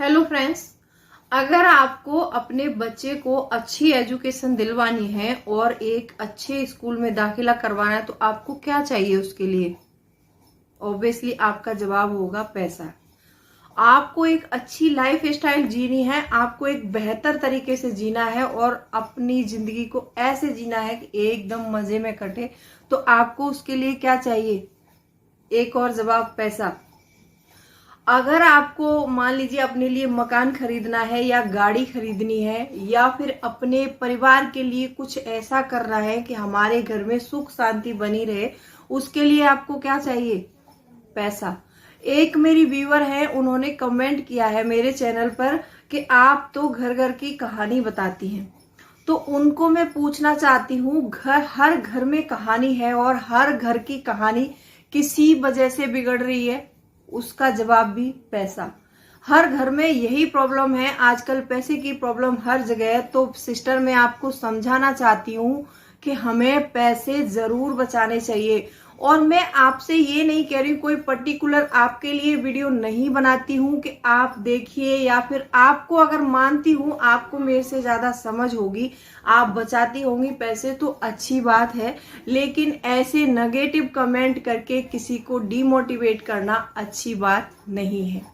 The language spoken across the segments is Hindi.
हेलो फ्रेंड्स, अगर आपको अपने बच्चे को अच्छी एजुकेशन दिलवानी है और एक अच्छे स्कूल में दाखिला करवाना है तो आपको क्या चाहिए उसके लिए? ऑब्वियसली आपका जवाब होगा पैसा। आपको एक अच्छी लाइफ स्टाइल जीनी है, आपको एक बेहतर तरीके से जीना है और अपनी जिंदगी को ऐसे जीना है कि एकदम मजे में कटे। तो आपको उसके लिए क्या चाहिए? एक और जवाब, पैसा। अगर आपको मान लीजिए अपने लिए मकान खरीदना है या गाड़ी खरीदनी है या फिर अपने परिवार के लिए कुछ ऐसा करना है कि हमारे घर में सुख शांति बनी रहे, उसके लिए आपको क्या चाहिए? पैसा। एक मेरी व्यूअर है, उन्होंने कमेंट किया है मेरे चैनल पर कि आप तो घर घर की कहानी बताती हैं। तो उनको मैं पूछना चाहती हूँ, हर घर में कहानी है और हर घर की कहानी किसी वजह से बिगड़ रही है, उसका जवाब भी पैसा। हर घर में यही प्रॉब्लम है आजकल, पैसे की प्रॉब्लम हर जगह है। तो सिस्टर, मैं आपको समझाना चाहती हूँ कि हमें पैसे जरूर बचाने चाहिए। और मैं आपसे ये नहीं कह रही हूँ, कोई पर्टिकुलर आपके लिए वीडियो नहीं बनाती हूँ कि आप देखिए, या फिर आपको अगर मानती हूँ आपको मेरे से ज्यादा समझ होगी, आप बचाती होंगी पैसे तो अच्छी बात है, लेकिन ऐसे नेगेटिव कमेंट करके किसी को डिमोटिवेट करना अच्छी बात नहीं है।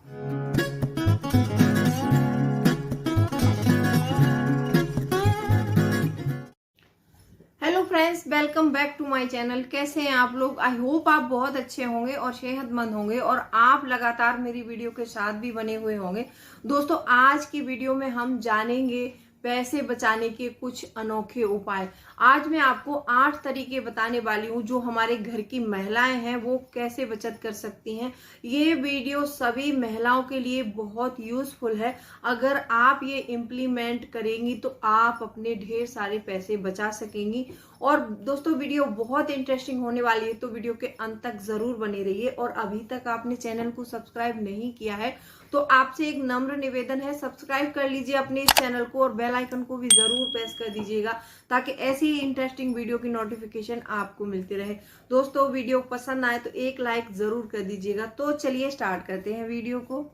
Hello friends, welcome back to my channel. कैसे हैं आप लोग? आई होप आप बहुत अच्छे होंगे और सेहतमंद होंगे और आप लगातार मेरी वीडियो के साथ भी बने हुए होंगे। दोस्तों, आज की वीडियो में हम जानेंगे पैसे बचाने के कुछ अनोखे उपाय। आज मैं आपको 8 तरीके बताने वाली हूँ जो हमारे घर की महिलाएं हैं वो कैसे बचत कर सकती हैं। ये वीडियो सभी महिलाओं के लिए बहुत यूजफुल है। अगर आप ये इम्प्लीमेंट करेंगी तो आप अपने ढेर सारे पैसे बचा सकेंगी। और दोस्तों, वीडियो बहुत इंटरेस्टिंग होने वाली है, तो वीडियो के अंत तक जरूर बने रहिए। और अभी तक आपने चैनल को सब्सक्राइब नहीं किया है तो आपसे एक नम्र निवेदन है, सब्सक्राइब कर लीजिए अपने इस चैनल को और बेल आइकन को भी जरूर प्रेस कर दीजिएगा ताकि ऐसी ही इंटरेस्टिंग वीडियो की नोटिफिकेशन आपको मिलती रहे। दोस्तों, वीडियो पसंद आए तो एक लाइक जरूर कर दीजिएगा। तो चलिए स्टार्ट करते हैं वीडियो को।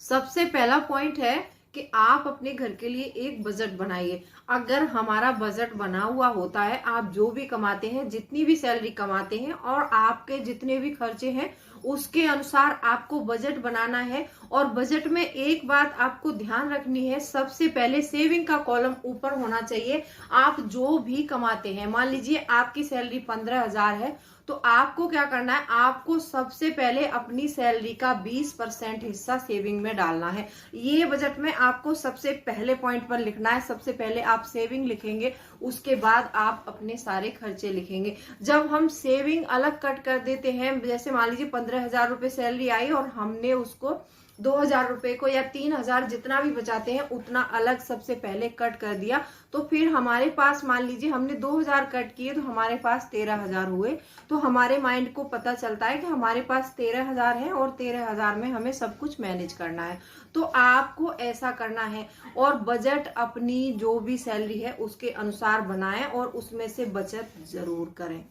सबसे पहला पॉइंट है कि आप अपने घर के लिए एक बजट बनाइए। अगर हमारा बजट बना हुआ होता है, आप जो भी कमाते हैं, जितनी भी सैलरी कमाते हैं और आपके जितने भी खर्चे हैं उसके अनुसार आपको बजट बनाना है। और बजट में एक बात आपको ध्यान रखनी है, सबसे पहले सेविंग का कॉलम ऊपर होना चाहिए। आप जो भी कमाते हैं, मान लीजिए आपकी सैलरी 15,000 है, तो आपको क्या करना है, आपको सबसे पहले अपनी सैलरी का 20% हिस्सा सेविंग में डालना है। ये बजट में आपको सबसे पहले पॉइंट पर लिखना है। सबसे पहले आप सेविंग लिखेंगे, उसके बाद आप अपने सारे खर्चे लिखेंगे। जब हम सेविंग अलग कट कर देते हैं, जैसे मान लीजिए 15,000 रुपए सैलरी आई और हमने उसको 2,000 रुपए को या 3,000 जितना भी बचाते हैं उतना अलग सबसे पहले कट कर दिया, तो फिर हमारे पास मान लीजिए हमने 2,000 कट किए तो हमारे पास 13,000 हुए। तो हमारे माइंड को पता चलता है कि हमारे पास 13,000 है और 13,000 में हमें सब कुछ मैनेज करना है। तो आपको ऐसा करना है और बजट अपनी जो भी सैलरी है उसके अनुसार बनाएं और उसमें से बचत जरूर करें।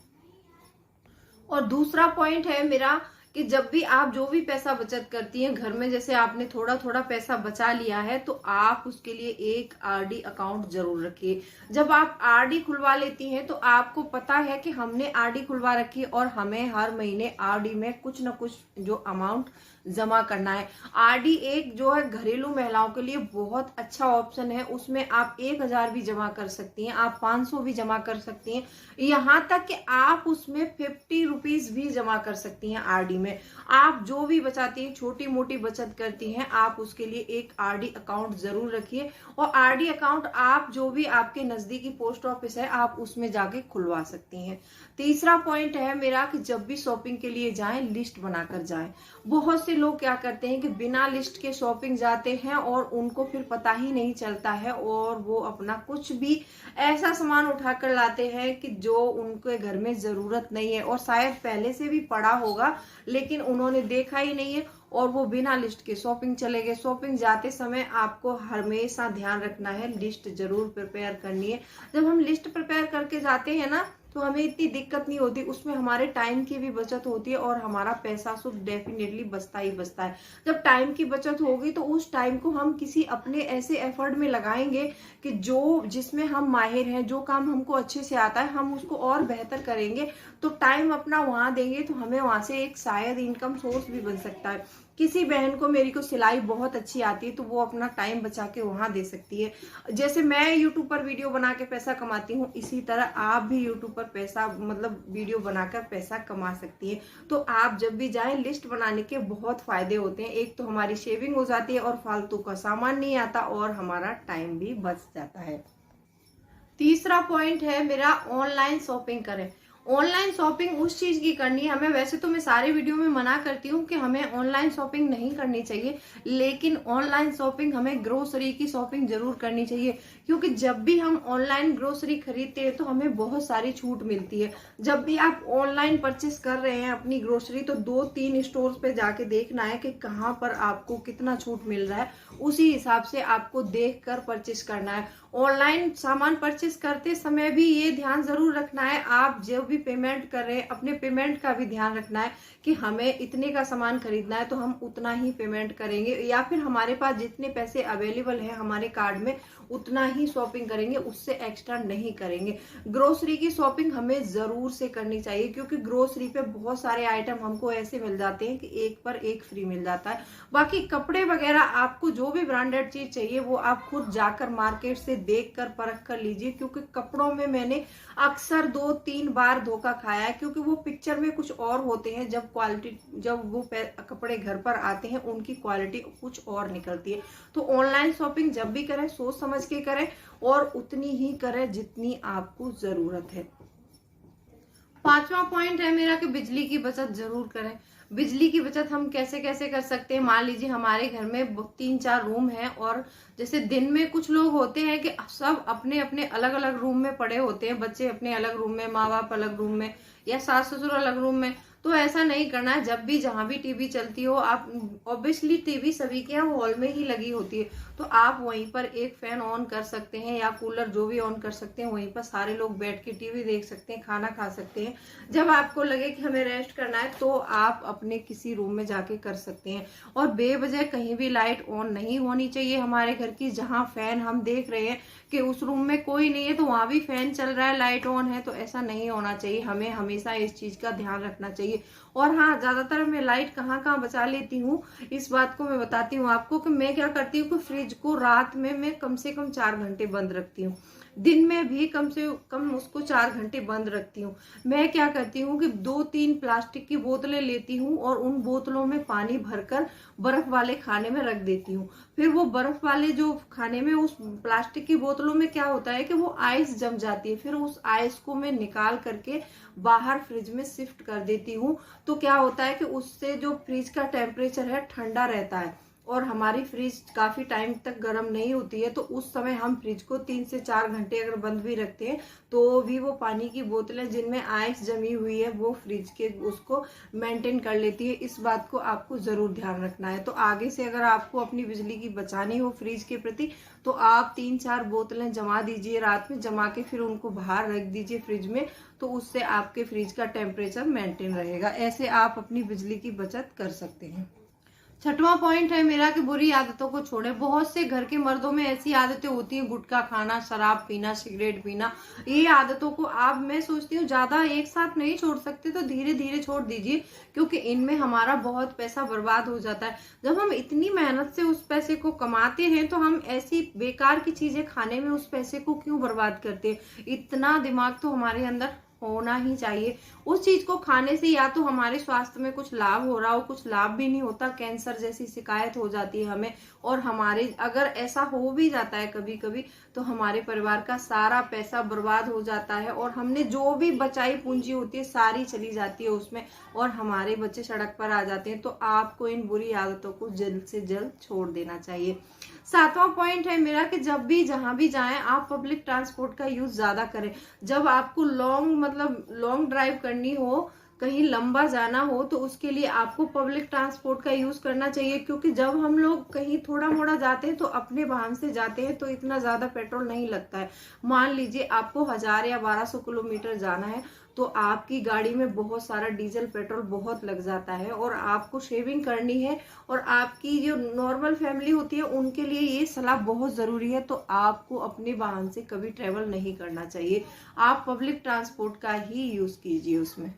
और दूसरा पॉइंट है मेरा कि जब भी आप जो भी पैसा बचत करती हैं घर में, जैसे आपने थोड़ा थोड़ा पैसा बचा लिया है तो आप उसके लिए एक आरडी अकाउंट जरूर रखिए। जब आप आरडी खुलवा लेती हैं तो आपको पता है कि हमने आरडी खुलवा रखी है और हमें हर महीने आरडी में कुछ ना कुछ जो अमाउंट जमा करना है। आरडी एक जो है घरेलू महिलाओं के लिए बहुत अच्छा ऑप्शन है। उसमें आप 1,000 भी जमा कर सकती हैं, आप 500 भी जमा कर सकती हैं, यहाँ तक कि आप उसमें 50 रुपीज भी जमा कर सकती हैं। आरडी में आप जो भी बचाती हैं, छोटी मोटी बचत करती हैं, आप उसके लिए एक आरडी अकाउंट जरूर रखिए। और आरडी अकाउंट आप जो भी आपके नजदीकी पोस्ट ऑफिस है आप उसमें जाके खुलवा सकती हैं। तीसरा पॉइंट है मेरा कि जब भी शॉपिंग के लिए जाएं लिस्ट बनाकर जाएं। बहुत से लोग क्या करते हैं कि बिना लिस्ट के शॉपिंग जाते हैं और उनको फिर पता ही नहीं चलता है और वो अपना कुछ भी ऐसा सामान उठाकर लाते हैं कि जो उनके घर में जरूरत नहीं है और शायद पहले से भी पड़ा होगा लेकिन उन्होंने देखा ही नहीं है और वो बिना लिस्ट के शॉपिंग चले गए। शॉपिंग जाते समय आपको हमेशा ध्यान रखना है, लिस्ट जरूर प्रिपेयर करनी है। जब हम लिस्ट प्रिपेयर करके जाते हैं ना तो हमें इतनी दिक्कत नहीं होती, उसमें हमारे टाइम की भी बचत होती है और हमारा पैसा तो डेफिनेटली बचता ही बचता है। जब टाइम की बचत होगी तो उस टाइम को हम किसी अपने ऐसे एफर्ट में लगाएंगे कि जिसमें हम माहिर हैं, जो काम हमको अच्छे से आता है हम उसको और बेहतर करेंगे। तो टाइम अपना वहां देंगे तो हमें वहां से एक शायद इनकम सोर्स भी बन सकता है। किसी बहन को मेरी को सिलाई बहुत अच्छी आती है तो वो अपना टाइम बचा के वहां दे सकती है। जैसे मैं यूट्यूब पर वीडियो बना के पैसा कमाती हूँ, इसी तरह आप भी यूट्यूब पर पैसा मतलब वीडियो बनाकर पैसा कमा सकती है। तो आप जब भी जाएं, लिस्ट बनाने के बहुत फायदे होते हैं। एक तो हमारी सेविंग हो जाती है और फालतू का सामान नहीं आता और हमारा टाइम भी बच जाता है। तीसरा पॉइंट है मेरा, ऑनलाइन शॉपिंग करें। ऑनलाइन शॉपिंग उस चीज की करनी है हमें, वैसे तो मैं सारे वीडियो में मना करती हूँ कि हमें ऑनलाइन शॉपिंग नहीं करनी चाहिए, लेकिन ऑनलाइन शॉपिंग हमें ग्रोसरी की शॉपिंग जरूर करनी चाहिए। क्योंकि जब भी हम ऑनलाइन ग्रोसरी खरीदते हैं तो हमें बहुत सारी छूट मिलती है। जब भी आप ऑनलाइन परचेस कर रहे हैं अपनी ग्रोसरी, तो 2-3 स्टोर्स पे जाके देखना है कि कहाँ पर आपको कितना छूट मिल रहा है, उसी हिसाब से आपको देख कर परचेस करना है। ऑनलाइन सामान परचेस करते समय भी ये ध्यान जरूर रखना है, आप जो भी पेमेंट कर रहे हैं अपने पेमेंट का भी ध्यान रखना है कि हमें इतने का सामान खरीदना है तो हम उतना ही पेमेंट करेंगे, या फिर हमारे पास जितने पैसे अवेलेबल है हमारे कार्ड में उतना ही शॉपिंग करेंगे, उससे एक्स्ट्रा नहीं करेंगे। ग्रोसरी की शॉपिंग हमें जरूर से करनी चाहिए, क्योंकि ग्रोसरी पे बहुत सारे आइटम हमको ऐसे मिल जाते हैं कि एक पर एक फ्री मिल जाता है। बाकी कपड़े वगैरह आपको जो भी ब्रांडेड चीज चाहिए वो आप खुद जाकर मार्केट से देख कर परख कर लीजिए, क्योंकि कपड़ों में मैंने अक्सर 2-3 बार धोखा खाया है, क्योंकि वो पिक्चर में कुछ और होते हैं, जब वो कपड़े घर पर आते हैं उनकी क्वालिटी कुछ और निकलती है। तो ऑनलाइन शॉपिंग जब भी करें सोच समझ के करें और उतनी ही करें जितनी आपको जरूरत है। पांचवा पॉइंट है मेरा कि बिजली की बचत जरूर करें। बिजली की बचत हम कैसे कैसे कर सकते हैं, मान लीजिए हमारे घर में 3-4 रूम हैं और जैसे दिन में कुछ लोग होते हैं कि सब अपने अपने अलग अलग रूम में पड़े होते हैं, बच्चे अपने अलग रूम में, माँ बाप अलग रूम में, या सास ससुर अलग रूम में। तो ऐसा नहीं करना है। जब भी जहां भी टीवी चलती हो, आप ऑब्वियसली टीवी सभी के यहाँ हॉल में ही लगी होती है, तो आप वहीं पर एक फैन ऑन कर सकते हैं या कूलर जो भी ऑन कर सकते हैं, वहीं पर सारे लोग बैठ के टीवी देख सकते हैं, खाना खा सकते हैं। जब आपको लगे कि हमें रेस्ट करना है तो आप अपने किसी रूम में जाके कर सकते हैं। और बेवजह कहीं भी लाइट ऑन नहीं होनी चाहिए हमारे घर की। जहां फैन हम देख रहे हैं कि उस रूम में कोई नहीं है तो वहां भी फैन चल रहा है, लाइट ऑन है, तो ऐसा नहीं होना चाहिए। हमें हमेशा इस चीज का ध्यान रखना चाहिए। और हाँ, ज्यादातर मैं लाइट कहाँ कहाँ बचा लेती हूँ इस बात को मैं बताती हूँ आपको कि मैं क्या करती हूँ कि फ्रिज को रात में मैं कम से कम 4 घंटे बंद रखती हूँ, दिन में भी कम से कम उसको 4 घंटे बंद रखती हूँ। मैं क्या करती हूँ कि 2-3 प्लास्टिक की बोतलें लेती हूँ और उन बोतलों में पानी भरकर बर्फ वाले खाने में रख देती हूँ। फिर वो बर्फ वाले जो खाने में उस प्लास्टिक की बोतलों में क्या होता है कि वो आइस जम जाती है, फिर उस आइस को मैं निकाल करके बाहर फ्रिज में शिफ्ट कर देती हूँ। तो क्या होता है कि उससे जो फ्रिज का टेम्परेचर है ठंडा रहता है और हमारी फ्रिज काफी टाइम तक गर्म नहीं होती है। तो उस समय हम फ्रिज को 3 से 4 घंटे अगर बंद भी रखते हैं तो भी वो पानी की बोतलें जिनमें आइस जमी हुई है वो फ्रिज के उसको मेंटेन कर लेती है। इस बात को आपको जरूर ध्यान रखना है। तो आगे से अगर आपको अपनी बिजली की बचानी हो फ्रिज के प्रति, तो आप 3-4 बोतलें जमा दीजिए, रात में जमा के फिर उनको बाहर रख दीजिए फ्रिज में, तो उससे आपके फ्रिज का टेम्परेचर मेंटेन रहेगा। ऐसे आप अपनी बिजली की बचत कर सकते हैं। छठवां पॉइंट है मेरा कि बुरी आदतों को छोड़ें। बहुत से घर के मर्दों में ऐसी आदतें होती हैं, गुटखा खाना, शराब पीना, सिगरेट पीना। ये आदतों को मैं सोचती हूँ ज्यादा एक साथ नहीं छोड़ सकते तो धीरे धीरे छोड़ दीजिए, क्योंकि इनमें हमारा बहुत पैसा बर्बाद हो जाता है। जब हम इतनी मेहनत से उस पैसे को कमाते हैं तो हम ऐसी बेकार की चीजें खाने में उस पैसे को क्यों बर्बाद करते हैं। इतना दिमाग तो हमारे अंदर होना ही चाहिए। उस चीज को खाने से या तो हमारे स्वास्थ्य में कुछ लाभ हो रहा हो, कुछ लाभ भी नहीं होता, कैंसर जैसी शिकायत हो जाती है हमें, और हमारे अगर ऐसा हो भी जाता है कभी कभी तो हमारे परिवार का सारा पैसा बर्बाद हो जाता है और हमने जो भी बचाई पूंजी होती है सारी चली जाती है उसमें, और हमारे बच्चे सड़क पर आ जाते हैं। तो आपको इन बुरी आदतों को जल्द से जल्द छोड़ देना चाहिए। 7वां पॉइंट है मेरा कि जब भी जहां भी जाएं आप पब्लिक ट्रांसपोर्ट का यूज ज्यादा करें। जब आपको लॉन्ग ड्राइव करनी हो कहीं लंबा जाना हो तो उसके लिए आपको पब्लिक ट्रांसपोर्ट का यूज करना चाहिए, क्योंकि जब हम लोग कहीं थोड़ा मोड़ा जाते हैं तो अपने वाहन से जाते हैं तो इतना ज्यादा पेट्रोल नहीं लगता है। मान लीजिए आपको 1000 या 1200 किलोमीटर जाना है तो आपकी गाड़ी में बहुत सारा डीजल पेट्रोल बहुत लग जाता है, और आपको शेविंग करनी है और आपकी जो नॉर्मल फैमिली होती है उनके लिए ये सलाह बहुत जरूरी है। तो आपको अपने वाहन से कभी ट्रेवल नहीं करना चाहिए, आप पब्लिक ट्रांसपोर्ट का ही यूज कीजिए उसमें।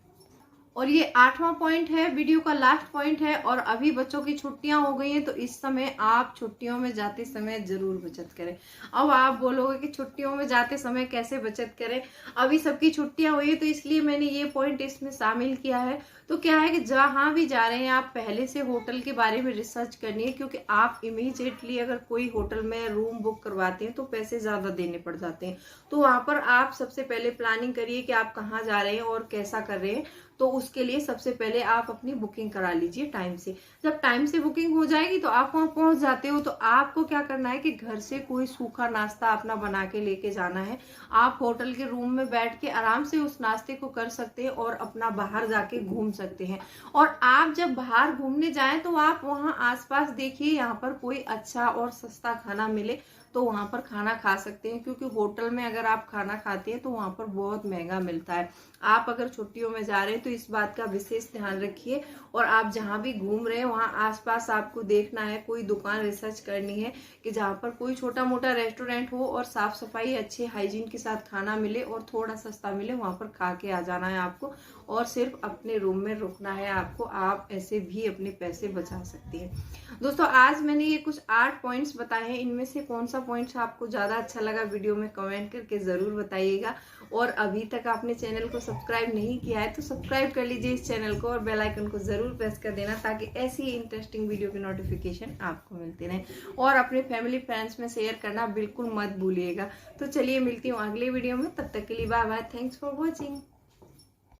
और ये 8वां पॉइंट है, वीडियो का लास्ट पॉइंट है। और अभी बच्चों की छुट्टियां हो गई हैं तो इस समय आप छुट्टियों में जाते समय जरूर बचत करें। अब आप बोलोगे कि छुट्टियों में जाते समय कैसे बचत करें, अभी सबकी छुट्टियां हुई है तो इसलिए मैंने ये पॉइंट इसमें शामिल किया है। तो क्या है कि जहां भी जा रहे हैं आप पहले से होटल के बारे में रिसर्च करनी है, क्योंकि आप इमीडिएटली अगर कोई होटल में रूम बुक करवाते हैं तो पैसे ज्यादा देने पड़ जाते हैं। तो वहां पर आप सबसे पहले प्लानिंग करिए कि आप कहाँ जा रहे हैं और कैसा कर रहे हैं। तो उसके लिए सबसे पहले आप अपनी बुकिंग करा लीजिए टाइम से। जब टाइम से बुकिंग हो जाएगी तो आप वहां पहुंच जाते हो तो आपको क्या करना है कि घर से कोई सूखा नाश्ता अपना बना के लेके जाना है। आप होटल के रूम में बैठ के आराम से उस नाश्ते को कर सकते हैं और अपना बाहर जाके घूम सकते हैं। और आप जब बाहर घूमने जाएं तो आप वहां आसपास देखिए यहाँ पर कोई अच्छा और सस्ता खाना मिले तो वहां पर खाना खा सकते हैं, क्योंकि होटल में अगर आप खाना खाते हैं तो वहां पर बहुत महंगा मिलता है। आप अगर छुट्टियों में जा रहे हैं तो इस बात का विशेष ध्यान रखिए। और आप जहां भी घूम रहे हैं वहां आसपास आपको देखना है, कोई दुकान रिसर्च करनी है कि जहां पर कोई छोटा मोटा रेस्टोरेंट हो और साफ सफाई अच्छे हाइजीन के साथ खाना मिले और थोड़ा सस्ता मिले, वहां पर खा के आ जाना है आपको। और सिर्फ अपने रूम में रुकना है आपको, आप ऐसे भी अपने पैसे बचा सकती हैं। दोस्तों आज मैंने ये कुछ 8 पॉइंट्स बताए हैं, इनमें से कौन सा पॉइंट्स आपको ज्यादा अच्छा लगा वीडियो में कमेंट करके जरूर बताइएगा। और अभी तक आपने चैनल को सब्सक्राइब नहीं किया है तो सब्सक्राइब कर लीजिए इस चैनल को और बेल आइकन को जरूर प्रेस कर देना, ताकि ऐसी ही इंटरेस्टिंग वीडियो की नोटिफिकेशन आपको मिलती रहे। और अपने फैमिली फ्रेंड्स में शेयर करना बिल्कुल मत भूलिएगा। तो चलिए मिलती हूँ अगले वीडियो में, तब तक के लिए bye bye, thanks for watching.